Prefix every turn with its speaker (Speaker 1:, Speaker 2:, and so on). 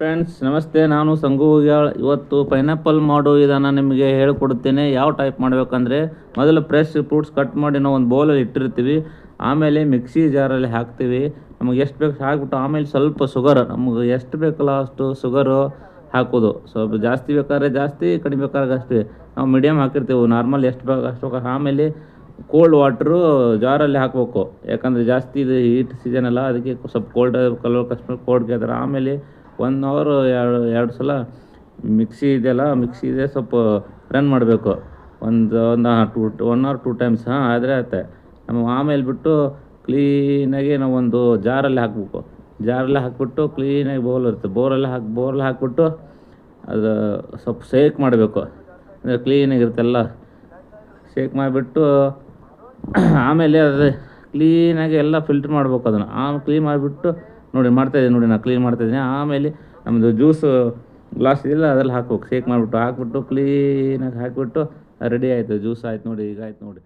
Speaker 1: Friends ನಮಸ್ತೆ, ನಾನು ಸಂಗು ಹುಗ್ಯಾಳ್. ಇವತ್ತು ಪೈನಾಪಲ್ ಮಾಡೋ ವಿಧಾನ ನಿಮಗೆ ಹೇಳ್ಕೊಡುತ್ತೇನೆ. ಯಾವ ಟೈಪ್ ಮಾಡಬೇಕಂದ್ರೆ, ಮೊದಲು ಫ್ರೆಶ್ ಫ್ರೂಟ್ಸ್ ಕಟ್ ಮಾಡಿ ನಾವು ಒಂದು ಬೌಲಲ್ಲಿ ಇಟ್ಟಿರ್ತೀವಿ. ಆಮೇಲೆ ಮಿಕ್ಸಿ ಜಾರಲ್ಲಿ ಹಾಕ್ತೀವಿ. ನಮಗೆ ಎಷ್ಟು ಬೇಕು ಹಾಕ್ಬಿಟ್ಟು ಆಮೇಲೆ ಸ್ವಲ್ಪ ಶುಗರ್, ನಮಗೆ ಎಷ್ಟು ಬೇಕಲ್ಲ ಅಷ್ಟು ಶುಗರು ಹಾಕೋದು. ಸ್ವಲ್ಪ ಜಾಸ್ತಿ ಬೇಕಾದ್ರೆ ಜಾಸ್ತಿ, ಕಡಿಮೆ ಬೇಕಾದ್ರೆ ಅಷ್ಟೇ. ನಾವು ಮೀಡಿಯಮ್ ಹಾಕಿರ್ತೀವಿ, ನಾರ್ಮಲ್ ಎಷ್ಟು ಬೇಕು ಅಷ್ಟು ಬೇಕು. ಆಮೇಲೆ ಕೋಲ್ಡ್ ವಾಟ್ರು ಜಾರಲ್ಲಿ ಹಾಕಬೇಕು, ಯಾಕಂದರೆ ಜಾಸ್ತಿ ಇದು ಹೀಟ್ ಸೀಸನ್ ಅಲ್ಲ, ಅದಕ್ಕೆ ಸ್ವಲ್ಪ ಕೋಲ್ಡ್ ಕೇಳ್ತಾರೆ. ಆಮೇಲೆ 1 ಅವರ್ ಎರಡು ಸಲ ಮಿಕ್ಸಿ ಇದೆ ಸ್ವಲ್ಪ ರನ್ ಮಾಡಬೇಕು. ಒಂದು 1 or 2 ಟೈಮ್ಸ್ ಆದರೆ ಆಯ್ತು. ನಾವು ಆಮೇಲೆ ಬಿಟ್ಟು ಕ್ಲೀನಾಗಿ ನಾವು ಒಂದು ಜಾರಲ್ಲಿ ಹಾಕಬೇಕು. ಜಾರಲ್ಲಿ ಹಾಕಿಬಿಟ್ಟು ಕ್ಲೀನಾಗಿ ಬೌಲ್ ಇರುತ್ತೆ, ಬೌಲಲ್ಲಿ ಹಾಕಿಬಿಟ್ಟು ಅದು ಸ್ವಲ್ಪ ಶೇಕ್ ಮಾಡಬೇಕು. ಅಂದರೆ ಕ್ಲೀನಾಗಿರುತ್ತೆಲ್ಲ ಶೇಕ್ ಮಾಡಿಬಿಟ್ಟು ಆಮೇಲೆ ಅದು ಕ್ಲೀನಾಗಿ ಎಲ್ಲ ಫಿಲ್ಟ್ರ್ ಮಾಡ್ಬೇಕು. ಅದನ್ನು ಕ್ಲೀನ್ ಮಾಡಿಬಿಟ್ಟು ಮಾಡ್ತಾಯಿದ್ದೀನಿ ನೋಡಿ, ನಾನು ಕ್ಲೀನ್ ಮಾಡ್ತಾಯಿದ್ದೀನಿ. ಆಮೇಲೆ ನಮ್ಮದು ಜ್ಯೂಸು ಗ್ಲಾಸ್ ಇದೆಯಲ್ಲ ಅದ್ರಲ್ಲಿ ಹಾಕ್ಬೇಕು. ಶೇಕ್ ಮಾಡಿಬಿಟ್ಟು ಕ್ಲೀನಾಗಿ ಹಾಕಿಬಿಟ್ಟು ರೆಡಿ ಆಯಿತು, ಜ್ಯೂಸ್ ಆಯ್ತು ನೋಡಿ. ಈಗ ಆಯ್ತು ನೋಡಿ.